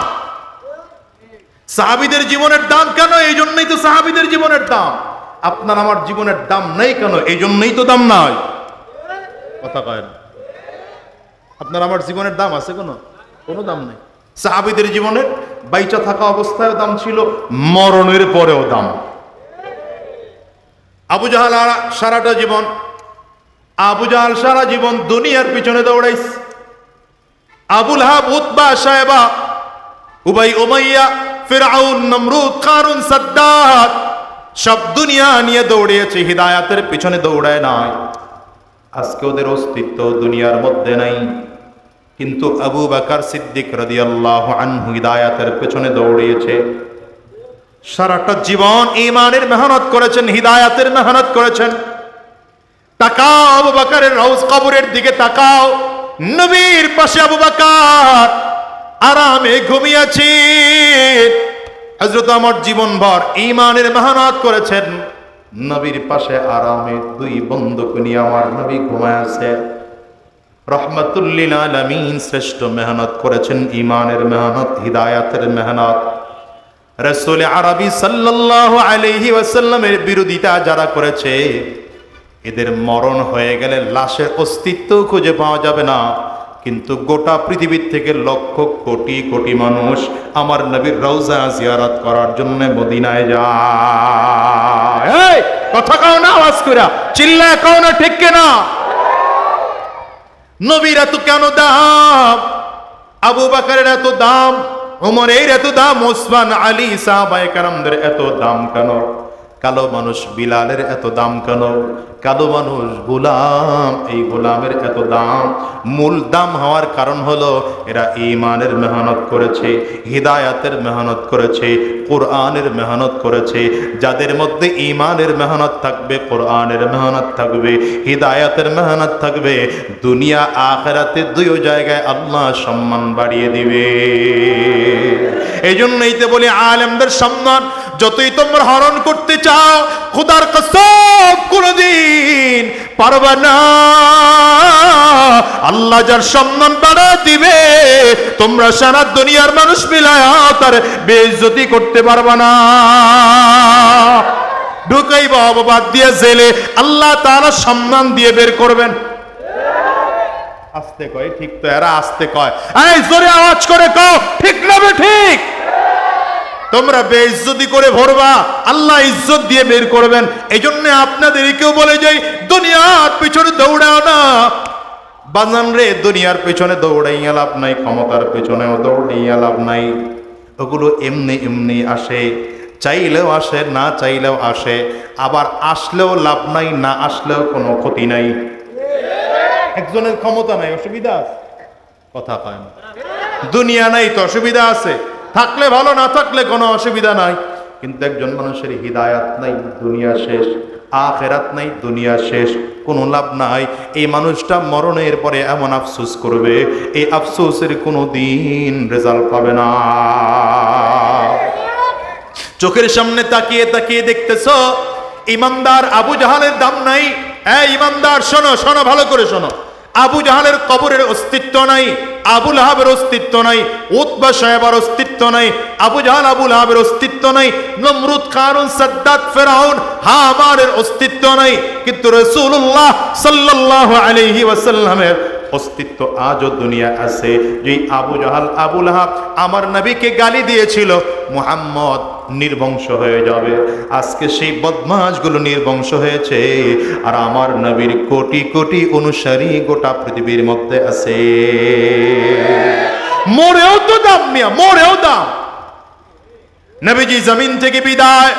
সাহাবীদের জীবনের দাম কেন? এই জন্যই তো সাহাবীদের জীবনের দাম। আপনার আমার জীবনের দাম নেই কেন? এই জন্যই তো দাম নাই। কথা কয় না। আপনার আমার জীবনের দাম আছে কোনো দাম নেই। সাহাবীদের জীবনের বাইচা থাকা অবস্থায় দাম ছিল, মরণের পরেও দাম। আবু জাহাল সারা জীবন দুনিয়ার পিছনে দৌড়াইছে। আবু লাহাব, উতবা, সায়বা, উবাই, উমাইয়া, ফিরআউন, নমরুদ, কারুন, সাদ্দাত সব দুনিয়া নিয়ে দৌড়িয়েছে, হিদায়াতের পিছনে দৌড়ায় নাই। আজকে ওদের অস্তিত্ব দুনিয়ার মধ্যে নাই। কিন্তু আবু বকর সিদ্দিক রাদিয়াল্লাহু আনহু হিদায়াতের পেছনে দৌড়িয়েছে। সারাটা জীবন ঈমানের মেহনত করেছেন, হিদায়াতের মেহনত করেছেন। তাকাও আবু বকরের রওজ কবরের দিকে তাকাও। নবীর পাশে আবু বকর আরামে ঘুমিয়েছেন। হযরত ওমর জীবনভর ঈমানের মেহনত করেছেন। নবীর পাশে আরামে দুই বন্দুক নিয়ে আমার নবী ঘুমায় আছে। রহমাতুল লিল আলামিন শ্রেষ্ঠ মেহনত করেছেন, ঈমানের মেহনত, হিদায়াতের মেহনত। রাসূল আরবি সাল্লাল্লাহু আলাইহি ওয়াসাল্লামের বিরোধিতা যারা করেছে, এদের মরণ হয়ে গেলে লাশের অস্তিত্ব খুঁজে পাওয়া যাবে না। কিন্তু গোটা পৃথিবীর থেকে লক্ষ কোটি কোটি মানুষ আমার নবীর রওজা জিয়ারত করার জন্য মদিনায় যায়। এই কথা কও না, আওয়াজ কইরা চিল্লায় কও না, ঠিক কিনা? নবীর এত কেন দাম? আবু বকরের এত দাম, ওমরের এত দাম, ওসমান, আলী, সাহাবায়ে কেরামদের এত দাম কেন? কালো মানুষ বিলালের এত দাম কেন? কালো মানুষ গোলাম, এই গোলামের এত দাম। মূল দাম হওয়ার কারণ হলো এরা ঈমানের মেহনত করেছে, হিদায়াতের মেহনত করেছে, কোরআনের মেহনত করেছে। যাদের মধ্যে ঈমানের মেহনত থাকবে, কোরআনের মেহনত থাকবে, হিদায়াতের মেহনত থাকবে, দুনিয়া আখিরাতে দুই জায়গায় আল্লাহ সম্মান বাড়িয়ে দিবে। এই জন্যই তো বলি আলেমদের সম্মান যতই তোমরা হরণ করতে চাও, খোদার কসম কোনদিন পারবে না। আল্লাহ যার সম্মান বাড়া দিবে, তোমরা সারা দুনিয়ার মানুষ মিলায়া তার বেইজ্জতি করতে পারবে না। ঢুকাইবা অপবাদ দিয়ে জেলে, আল্লাহ তাআলা সম্মান দিয়ে বের করবেন। আস্তে কয় ঠিক তো, এরা আস্তে কয়। এই জোরে আওয়াজ করে কও, ঠিক না ঠিক? তোমরা বেইজ্জতি করে ভরবা, আল্লাহ ইজ্জত দিয়ে বের করবেন। এই জন্য আপনাদেরকেও বলে যাই, দুনিয়ার পিছনে দৌড়াও না বাজান রে। দুনিয়ার পিছনে দৌড়াইয়া লাভ নাই, ক্ষমতার পিছনেও দৌড়াইয়া লাভ নাই। ওগুলো এমনি এমনি আসে, চাইলেও আসে, না চাইলেও আসে। আবার আসলেও লাভ নাই, না আসলেও কোনো ক্ষতি নাই। একজনের ক্ষমতা নাই, অসুবিধা আছে? কথা কয় না। দুনিয়া নাই তো অসুবিধা আছে, থাকলে ভালো, না থাকলে কোনো অসুবিধা নাই। কিন্তু একজন মানুষের হিদায়াত নাই, দুনিয়া শেষ। আখিরাত নাই, দুনিয়া শেষ, কোনো লাভ নাই। এই মানুষটা মরণের পরে এমন আফসোস করবে, এই আফসোসের কোনো দিন রেজাল্ট পাবে না। চোখের সামনে তাকিয়ে তাকিয়ে দেখতেছ ইমানদার আবু জাহালের দাম নাই। এই ইমানদার শোনো, শোনো, ভালো করে শোনো। আবু জাহালের কবরের অস্তিত্ব নাই, আবু লাহাবের অস্তিত্ব নাই, উতবা সাহেবার অস্তিত্ব নাই, আবু জাহাল আবু লাহাবের অস্তিত্ব নাই, নমরুদ, কারুন, সাদ্দাত, ফিরআউন, হামানের অস্তিত্ব নাই। কিন্তু রাসূলুল্লাহ সাল্লাল্লাহু আলাইহি ওয়াসাল্লামের অস্তিত্ব আজও দুনিয়া আছে। যে আবু জাহাল আবু লাহাব আমার নবীকে গালি দিয়েছিল, মুহাম্মদ নির্বংশ হয়ে যাবে, আজকে সেই বদমাশগুলো নির্বংশ হয়েছে। আর আমার নবীর কোটি কোটি অনুসারী গোটা পৃথিবীর মধ্যে আছে। মরেও তো দাম মিয়া, মরেও দাম। নবীজি জমিন থেকে বিদায়,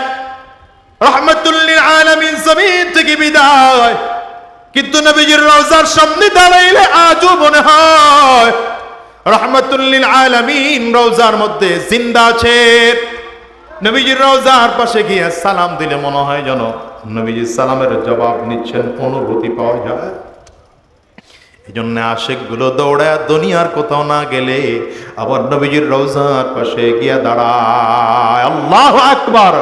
রাহমাতুল লিল আলামিন জমিন থেকে বিদায়। কিন্তু নবীজির রওজার সামনে দাঁড়াইলে আজও মনে হয় রাহমাতুল লিল আলামিন রওজার মধ্যে জিন্দা আছে। নবীজির রওজার পাশে গিয়ে সালাম দিলে মনে হয় যেন নবীজির সালামের জবাব নিচ্ছেন, অনুভূতি পাওয়া যায়। এই জন্য আশেক গুলো দৌড়ায় দুনিয়ার কোথাও না গেলে আবার নবীজির রওজার পাশে গিয়ে দাঁড়ায়। আল্লাহু আকবার।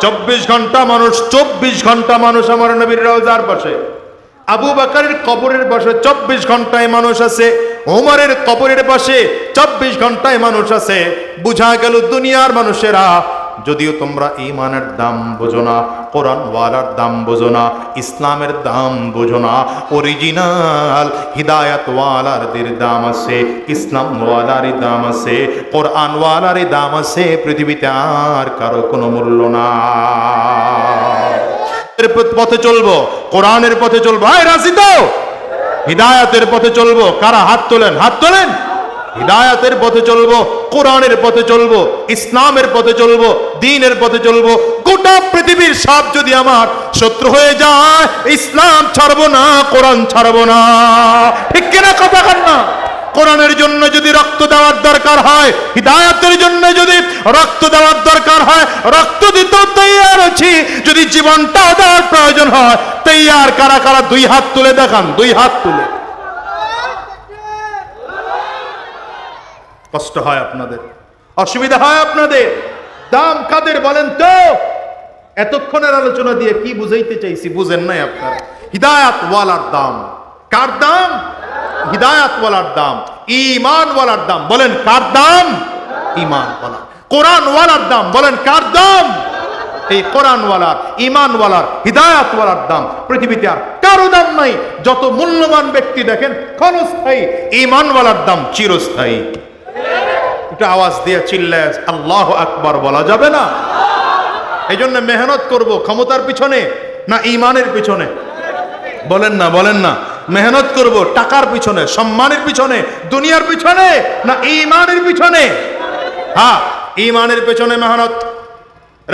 24 ঘন্টা মানুষ আমার নবীর রওজার পাশে, আবু বকরের কবরের পাশে 24 ঘন্টায় মানুষ আছে, ওমরের কবরের পাশে 24 ঘন্টায় মানুষ আছে। বুঝা গেল দুনিয়ার মানুষেরা, যদিও তোমরা ঈমানের দাম বোঝো না, কোরআন ওয়ালার দাম বোঝো না, ইসলামের দাম বোঝো না, অরিজিনাল হিদায়াত ওয়ালারদের দাম আছে, ইসলাম ওয়ালারই দাম আছে, কোরআন ওয়ালারই দাম আছে। পৃথিবীতে আর কারো কোনো মূল্য না। পথে চলবো, কোরআনের পথে চলবো। আয় রাজি তো? হিদায়াতের পথে চলবো। কারা হাত তোলেন? হাত তোলেন। হিদায়াতের পথে চলবো, কোরআনের পথে চলবো, ইসলামের পথে চলবো, দ্বীনের পথে চলবো। গোটা পৃথিবীর সব যদি আমার শত্রু হয়ে যায়, ইসলাম ছাড়বো না, কোরআন ছাড়বো না। ঠিক কিনা কথা কন না? কোরআনের জন্য যদি রক্ত দেওয়ার দরকার হয়, হিদায়াতের জন্য যদি রক্ত দেওয়ার দরকার হয়, রক্ত দিতেও তৈয়ার আছি। যদি জীবনটা দেওয়ার প্রয়োজন হয়, তৈয়ার। কারা কারা 2 হাত তুলে দেখান, 2 হাত তুলে। কষ্ট হয় আপনাদের, অসুবিধা হয় আপনাদের। দাম কাদের বলেন তো? এতক্ষণের আলোচনা দিয়ে কি বুঝাইতে চাইছি বুঝেন নাই আপনারা? হিদায়াত ওয়ালার দাম। কার দাম? হিদায়াত ওয়ালার দাম, ঈমান ওয়ালার দাম। বলেন কার দাম? ঈমান ওয়ালা। কোরআন ওয়ালার দাম। বলেন কার দাম? এই কোরআন ওয়ালার, ঈমান ওয়ালার, হিদায়াত ওয়ালার দাম। পৃথিবীতে আর কারো দাম নাই। যত মূল্যবান ব্যক্তি দেখেন ক্ষণস্থায়ী, ঈমান ওয়ালার দাম চিরস্থায়ী। একটু আওয়াজ দিয়ে চিল্লায় আল্লাহু আকবার বলা যাবে না? এই জন্য মেহনত করব ক্ষমতার পিছনে না ঈমানের পিছনে? বলেন না, বলেন না। মেহনত করব টাকার পিছনে, সম্মানের পিছনে, দুনিয়ার পিছনে না ঈমানের পিছনে? হ্যাঁ, ঈমানের পিছনে মেহনত।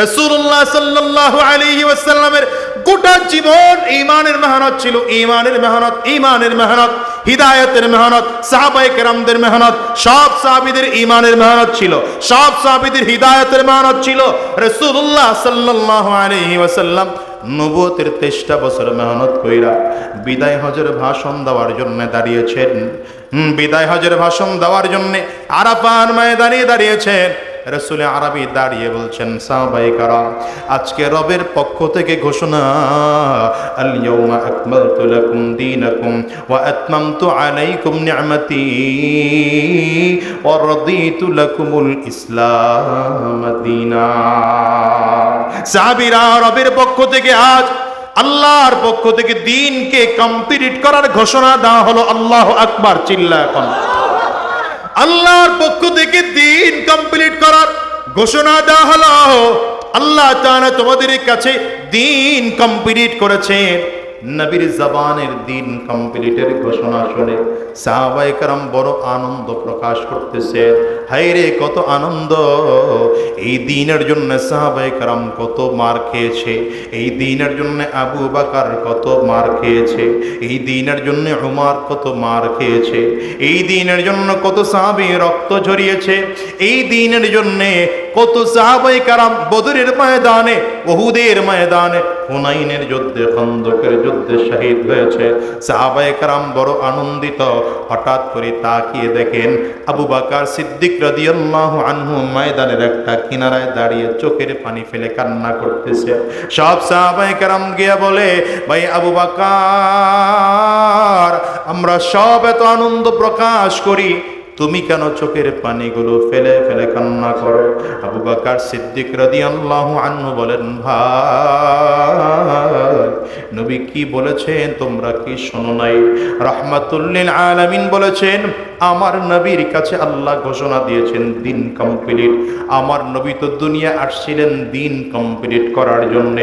রাসূলুল্লাহ সাল্লাল্লাহু আলাইহি ওয়াসাল্লামের গোটা জীবন ঈমানের মেহনত ছিল। ঈমানের মেহনত, ঈমানের মেহনত, হিদায়াতের মেহনত, সাহাবায়ে কেরামদের মেহনত। সব সাহাবীদের ঈমানের মেহনত ছিল, সব সাহাবীদের হিদায়াতের মেহনত ছিল। রাসূলুল্লাহ সাল্লাল্লাহু আলাইহি ওয়াসাল্লাম নবুয়তের 23টা বছর মেহনত কইরা বিদায় হজের ভাষণ দেওয়ার জন্য দাঁড়িয়েছেন। বিদায় হজের ভাষণ দেওয়ার জন্য আরাফার ময়দানে দাঁড়িয়েছেন। রাসূল আরবি দাঁড়িয়ে বলছেন, সাহাবায়ে কারাম, আজকে রবের পক্ষ থেকে ঘোষণা, আল ইয়াউমা আকমালতু লাকুম দীনাকুম ওয়া আতমামতু আলাইকুম নি'মাতি ওয়া রাদিতু লাকুমুল ইসলাম দীনা। সাহাবীরা, রবের পক্ষ থেকে আজ আল্লাহর পক্ষ থেকে দ্বীনকে কমপ্লিট করার ঘোষণা দেওয়া হলো। আল্লাহু আকবার, চিল্লা এখন। আল্লাহর পক্ষ থেকে দ্বীন কমপ্লিট করার ঘোষণা দেওয়া হলো। আল্লাহ তাআলা তোমাদের কাছে দ্বীন কমপ্লিট করেছেন। নবীর জবানের দ্বীন কমপ্লিটের ঘোষণা শুনে সাহাবায়ে কেরাম বড় আনন্দ প্রকাশ করতেছে। হায়রে কত আনন্দ! এই দ্বীনের জন্য সাহাবায়ে কেরাম কত মার খেয়েছে, এই দ্বীনের জন্য আবু বকর কত মার খেয়েছে, এই দ্বীনের জন্য উমর কত মার খেয়েছে, এই দ্বীনের জন্য কত সাহাবী রক্ত ঝরিয়েছে, এই দ্বীনের জন্য কত সাহাবায়ে কেরাম বদরের ময়দানে, উহুদের ময়দানে, হুনাইনের যুদ্ধে, খন্দকের যুদ্ধে শহীদ হয়েছে। সাহাবায়ে কেরাম বড় আনন্দিত। হঠাৎ করে তাকিয়ে দেখেন আবু বকর সিদ্দিক রাদিয়াল্লাহু আনহু ময়দানের একটা কিনারায় দাঁড়িয়ে চোখের পানি ফেলে কান্না করতেছে। সব সাহাবায়ে কেরাম গিয়ে বলে, ভাই আবু বকর, আমরা সব এত আনন্দ প্রকাশ করি, তুমি কেন চোখের পানিগুলো ফেলে ফেলে কান্না করো? আবু বকর সিদ্দিক রাদিয়াল্লাহু আনহু বলেন, ভাই, নবী কি বলেছেন তোমরা কি শোনো নাই? রাহমাতুল লিল আলামিন বলেছেন, আমার নবীর কাছে আল্লাহ ঘোষণা দিয়েছেন দ্বীন কমপ্লিট। আমার নবী তো দুনিয়া আসছিলেন দ্বীন কমপ্লিট করার জন্য,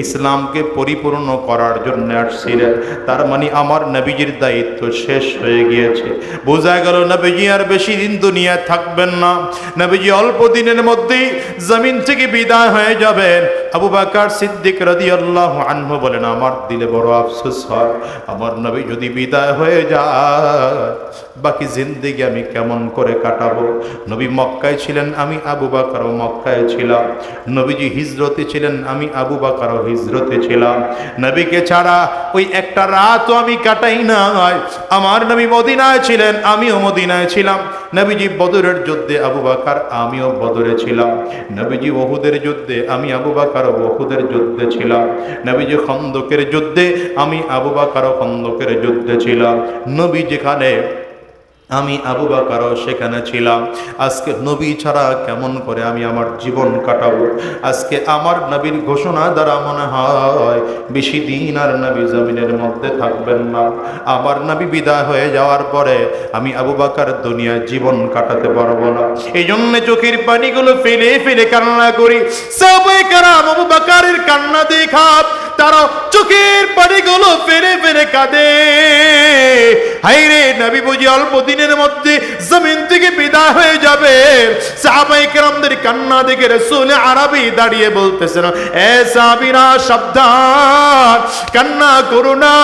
ইসলামকে পরিপূর্ণ করার জন্য আসছিলেন। তার মানে আমার নবীজির দায়িত্ব শেষ হয়ে গিয়েছে। বোঝা গেল নবীজি আর বেশি দিন দুনিয়ায় থাকবেন না। নবীজি অল্প দিনের মধ্যেই জমিন থেকে বিদায় হয়ে যাবেন। আবু বকর সিদ্দিক রাদিয়াল্লাহু আনহু বলেন, আমার দিলে বড় আফসোস হয়, আমার নবী যদি বিদায় হয়ে যায়, বাকি জিন্দেগি আমি কেমন করে কাটাবো? নবী মক্কায় ছিলেন, আমি আবু বকরও মক্কায় ছিলাম। নবীজি হিজরতে ছিলেন, আমি আবু বকরও হিজরতে ছিলাম। নবীকে ছাড়া ওই একটা রাতও আমি কাটাই নাই। আমার নবী মদিনায় ছিলেন, আমিও মদিনায় ছিলাম। নবীজি বদরের যুদ্ধে, আবু বকর আমিও বদরে ছিলাম। নবীজি ওহুদের যুদ্ধে, আমি আবু বকর ওহুদের যুদ্ধে ছিলাম। নবীজি খন্দকের যুদ্ধে, আমি আবু বকর খন্দকের যুদ্ধে ছিলাম। নবী যেখানে, আমি আবু বকরও সেখানে ছিলাম। আজকে নবী ছাড়া কেমন করে আমি আমার জীবন কাটাবো? আজকে আমার নবীর ঘোষণা দ্বারা মনে হয় বেশি দিন আর নবী জমিনের মধ্যে থাকবেন না। আমার নবী বিদায় হয়ে যাওয়ার পরে আমি আবু বকর দুনিয়ায় জীবন কাটাতে পারবো না। এই জন্য চোখের পানিগুলো ফেলে ফেলে কান্না করি। সাহাবায়ে কেরাম আবু বকরের কান্না দেখা তারা চোখের পানিগুলো ফেলে ফেলে কাঁদে। হায়রে, নবী বুঝি অল্প দিনের মধ্যে জমিন থেকে বিদায় হয়ে যাবে। সাহাবায়ে কেরামদের কান্না দেখে রাসূল আরবি দাঁড়িয়ে বলতেছেন, এ সাহাবীরা সাবধান, কান্না করো না।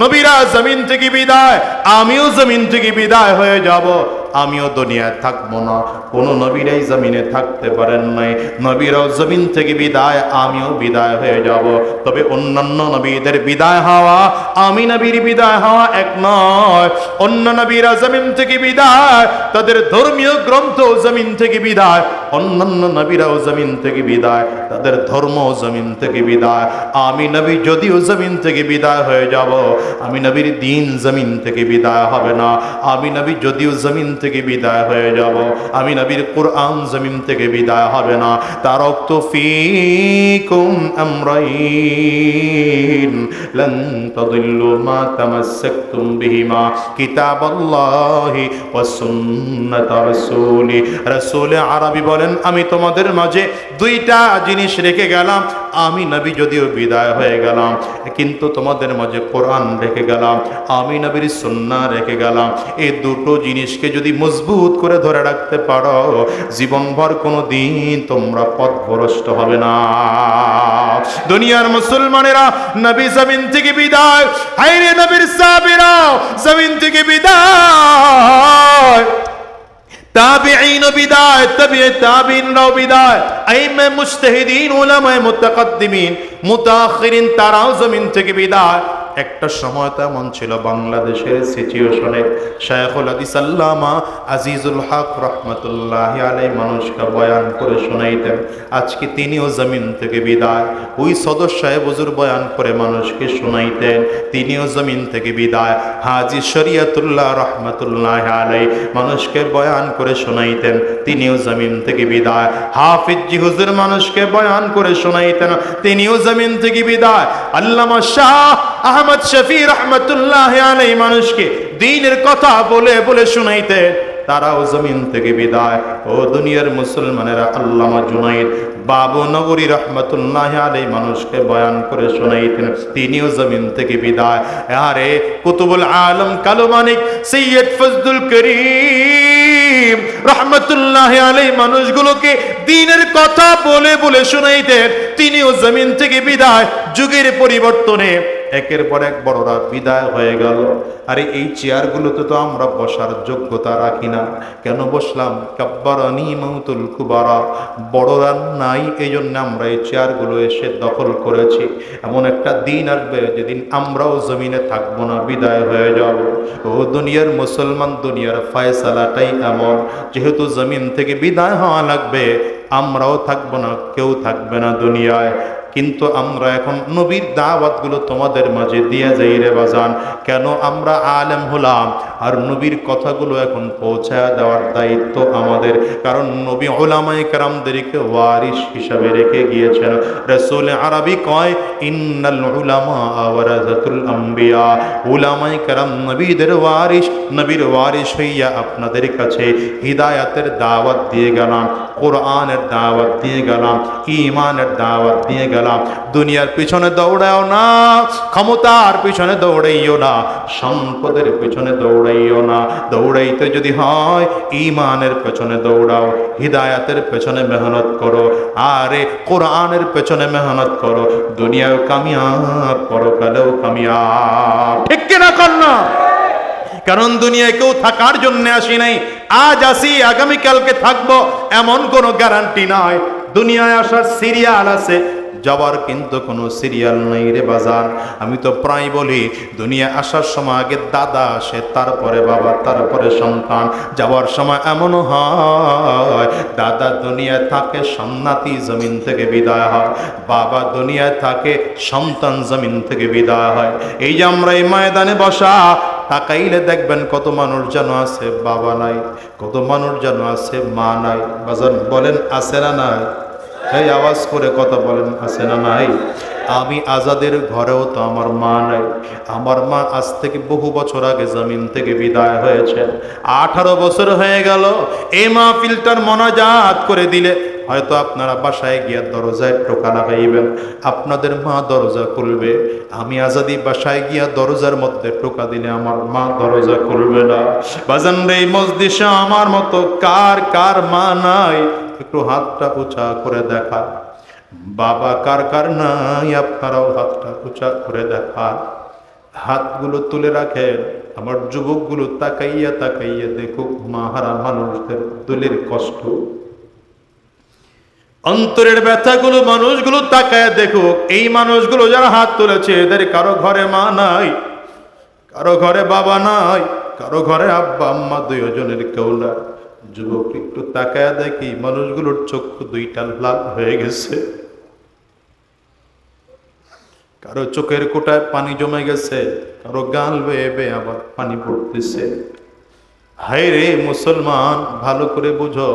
নবীরা জমিন থেকে বিদায়, আমিও জমিন থেকে বিদায় হয়ে যাব। আমিও দুনিয়ায় থাকবো না। কোন নবীরাই জমিনে থাকতে পারেন নাই। নবীরাও জমিন থেকে বিদায়, আমিও বিদায় হয়ে যাব। তবে অন্যান্য নবীদের বিদায় হওয়া, আমি নবীর বিদায় হওয়া এক নয়। অন্য নবীরা জমিন থেকে বিদায়, তাদের ধর্মীয় গ্রন্থ জমিন থেকে বিদায়। অন্যান্য নবীরাও জমিন থেকে বিদায়, তাদের ধর্ম জমিন থেকে বিদায়। আমি নবী যদিও জমিন থেকে বিদায় হয়ে যাব, আমি নবীর দ্বীন জমিন থেকে বিদায় হবে না। আমি নবী যদিও জমিন থেকে বিদায় হয়ে যাব, আমি নবীর কুরআন জমিন থেকে বিদায় হবে না। তারাকতু ফীকুম আমরাইন লান তাদিল্লু মা তামাসসাকতুম বিহিমা কিতাবাল্লাহি ওয়া সুন্নাত রাসূলি। রাসূল আরবি বলেন, আমি তোমাদের মাঝে দুইটা জিনিস রেখে গেলাম। আমি নবী যদিও বিদায় হয়ে গেলাম, কিন্তু তোমাদের মাঝে কোরআন রেখে গেলাম, আমি নবীর সুন্নাহ রেখে গেলাম। এই দুটো জিনিসকে যদি মজবুত করে ধরে রাখতে পারো, জীবনভর কোনো দিন তোমরা পথভ্রষ্ট হবে না। দুনিয়ার মুসলমানেরা নবী জমিন থেকে বিদায়, হায়রে নবীর সাহাবীরা জমিন থেকে বিদায়, তাবিঈন বিদায়, তাবিঈ তাবিঈনরাও বিদায়, আইম্মা মুজতাহিদিন, উলামায়ে মুতাকাদ্দিমিন, মুতাআখিরিন তারাও জমিন থেকে বিদায়। একটা সময় তো এমন ছিল বাংলাদেশের সিচুয়েশনে শায়খুল হাদিস আল্লামা আজিজুল হক রহমতুল্লাহি আলাইহি মানুষকে বয়ান করে শোনাইতেন। আজকে তিনিও জমিন থেকে বিদায়। ওই সদস্য সাহেব হুজুর বয়ান করে মানুষকে শোনাইতেন, তিনিও জমিন থেকে বিদায়। হাজী শরিয়তুল্লাহ রহমতুল্লাহি আলাইহি মানুষকে বয়ান করে শোনাইতেন, তিনিও জমিন থেকে বিদায়। হাফিজ জি হুজুর মানুষকে বয়ান করে শোনাইতেন, তিনিও জমিন থেকে বিদায়। আল্লামা শাহ আহমদ শফি রহমতুল্লাহি আলাইহি মানুষকে দ্বীনের কথা বলে বলে শুনাইতেন, তারাও জমিন থেকে বিদায়। ও দুনিয়ার মুসলমানেরা, আল্লামা জুনাইদ বাবু নগরী রহমতুল্লাহি আলাইহি মানুষকে বয়ান করে শোনাইতেন, তিনিও জমিন থেকে বিদায়। আরে কুতুবুল আলম কালো মানিক সৈয়দ ফজলুল করিম রহমতুল্লাহি আলাইহি মানুষগুলোকে দ্বীনের কথা বলে বলে শোনাইতেন, তিনিও জমিন থেকে বিদায়। যুগের পরিবর্তনে একের পর এক বড়রা বিদায় হয়ে গেল। আরে এই চেয়ারগুলোতে তো আমরা বসার যোগ্যতা রাখি না, কেন বসলাম? কাব্বারানি মাউতুল কুবারা, বড়রা নাই, এই জন্য আমরা এই চেয়ারগুলো এসে দখল করেছি। এমন একটা দিন আসবে যেদিন আমরাও জমিনে থাকবো না, বিদায় হয়ে যাব। ও দুনিয়ার মুসলমান, দুনিয়ার ফয়সালাটাই এমন, যেহেতু জমিন থেকে বিদায় হওয়া লাগবে, আমরাও থাকবো না, কেউ থাকবে না দুনিয়ায়। কিন্তু আমরা এখন নবীর দাওয়াতগুলো তোমাদের মাঝে দিয়ে যাই রে বাজান। কেন? আমরা আলেম হলাম, আর নবীর কথাগুলো এখন পৌঁছায় দেওয়ার দায়িত্ব আমাদের। কারণ নবী উলামায়ে কেরামদেরকে ওয়ারিস হিসাবে রেখে গিয়েছেন। রাসূল আরবি কয়, ইন্নাল উলামা ওয়ারাসাতুল আম্বিয়া, উলামায়ে কেরাম নবীদের ওয়ারিস। নবীর ওয়ারিস হইয়া আপনাদের কাছে হিদায়াতের দাওয়াত দিয়ে গেলাম, কোরআনের দাওয়াত দিয়ে গেলাম, ঈমানের দাওয়াত দিয়ে গেলাম। দুনিয়ার পিছনে দৌড়াও না, ক্ষমতার পিছনে দৌড়াইও না, সম্পদের পিছনে দৌড়াইও না। দৌড়াইতে যদি হয় ঈমানের পেছনে দৌড়াও, হিদায়াতের পেছনে মেহনত করো, আরে কোরআনের পেছনে মেহনত করো। দুনিয়াও কামিয়াব, পরকালেও কামিয়াব। ঠিক কিনা কন্যা? কারণ দুনিয়ায় কেউ থাকার জন্য আসি নাই। আজ আসি আগামীকালকে থাকবো এমন কোনো গ্যারান্টি নাই। দুনিয়ায় আসার সিরিয়াল আছে, যাওয়ার কিন্তু কোনো সিরিয়াল নাই রে বাজার। আমি তো প্রায় বলি দুনিয়া আসার সময় আগে দাদা আসে, তারপরে বাবা, তারপরে সন্তান। যাওয়ার সময় এমনও হয় দাদা দুনিয়ায় থাকে, সন্ন্যাতি জমিন থেকে বিদায় হয়, বাবা দুনিয়ায় থাকে, সন্তান জমিন থেকে বিদায় হয়। এই যে আমরা এই ময়দানে বসা, তাকাইলে দেখবেন কত মানুষ যেন আছে বাবা নাই, কত মানুষ যেন আছে মা নাই। বাজান বলেন আছে না নাই? এই আওয়াজ করে কথা বলেন আছে না নাই? আমি আজাদের ঘরেও তো আমার মা নাই। আমার মা আজ থেকে বহু বছর আগে জমিন থেকে বিদায় হয়েছে। 18 বছর হয়ে গেল। এই মাহফিলটার মোনাজাত করে দিলে হয়তো আপনারা বাসায় গিয়ে দরজায় টোকা লাগাইবেন, আপনাদের মা দরজা খুলবে। আমি আজাদি বাসায় গিয়া দরজার মধ্যে টোকা দিলে আমার মা দরজা খুলবে না। বাজান রে, মজলিসে আমার মতো কার কার মা নাই? একটু হাতটা উঁচা করে দেখা। বাবা কার কার নাই? আপনারাও হাতটা উঁচা করে দেখা। হাতগুলো তুলে রাখেন। আমার যুবকগুলো তাকাইয়া তাকাইয়া দেখুক মাহারা মানুষদের দিলের কষ্ট, অন্তরের ব্যথাগুলো মানুষগুলো তাকায় দেখুক। এই মানুষগুলো যারা হাত তুলেছে এদের কারো ঘরে মা নাই, কারো ঘরে বাবা নাই, কারো ঘরে আব্বা আম্মা দুইজনের কেউ না। যুবক একটু তাকায় দেখি মানুষগুলোর চক্ষু দুইটা লাল হয়ে গেছে, কারো চোখের কোটায় পানি জমে গেছে, কারো গাল বেয়ে বেয়ে আবার পানি পড়তেছে। হায় রে মুসলমান, ভালো করে বুঝো,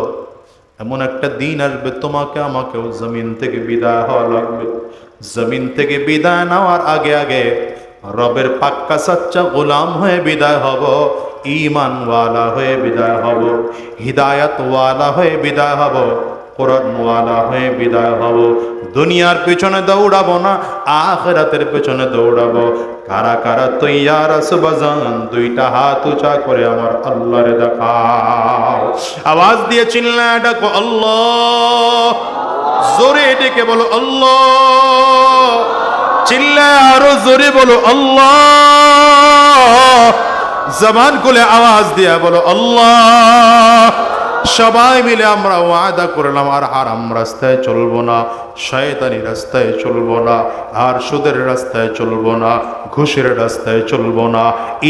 এমন একটা দিন আসবে তোমাকে আমাকেও জমিন থেকে বিদায় হওয়া লাগবে। জমিন থেকে বিদায় নেওয়ার আগে আগে রবের পাক্কা সাচ্চা গোলাম হয়ে বিদায় হব, ঈমানওয়ালা হয়ে বিদায় হব, হিদায়াতওয়ালা হয়ে বিদায় হব, কোরআনওয়ালা হয়ে বিদায় হব। দুনিয়ার পেছনে দৌড়াবো না, আখিরাতের পেছনে দৌড়াবো। কারা কারা তৈয়ার আছো বাজান? দুইটা হাত উঁচা করে আমার আল্লাহরে দেখাও। আওয়াজ দিয়ে চিল্লায় ডাকো আল্লাহ, জোরে ডেকে বলো আল্লাহ, চিল্লায় আরো জোরে বলো আল্লাহ, জবান খুলে আওয়াজ দিয়ে বলো আল্লাহ। সবাই মিলে আমরা ওয়াদা করলাম আর হারাম রাস্তায় চলবো না, শয়তানি রাস্তায় চলবো না, আর সুদের রাস্তায় চলবো না, ঘুষের রাস্তায় চলবো না,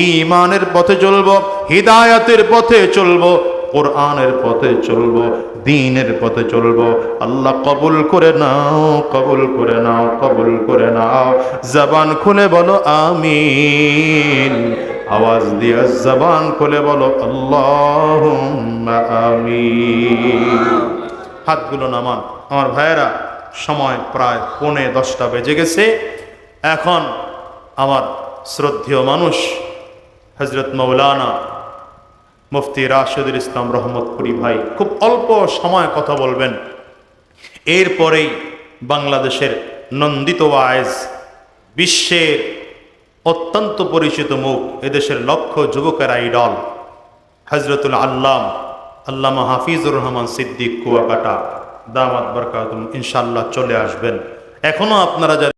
ঈমানের পথে চলবো, হিদায়াতের পথে চলবো, কোরআনের পথে চলবো, দ্বীনের পথে চলবো। আল্লাহ কবুল করে নাও, কবুল করে নাও, কবুল করে নাও। জবান খুলে বলো আমিন। আওয়াজ দিয়ে জবান খুলে বলো আল্লাহুম্মা আমিন। হাতগুলো নামান। আমার ভাইয়েরা, সময় প্রায় 9:45 বেজে গেছে। এখন আমার শ্রদ্ধেয় মানুষ হযরত মাওলানা মুফতি রাশেদুল ইসলাম রহমতপুরি ভাই খুব অল্প সময় কথা বলবেন। এরপরেই বাংলাদেশের নন্দিত ওয়াইজ, বিশ্বের অত্যন্ত পরিচিত মুখ, এদেশের লক্ষ যুবকের আইডল হযরতুল আল্লামা হাফিজুর রহমান সিদ্দিক কুয়াকাটা দামাত বরকাতুম ইনশাআল্লাহ চলে আসবেন। এখনো আপনারা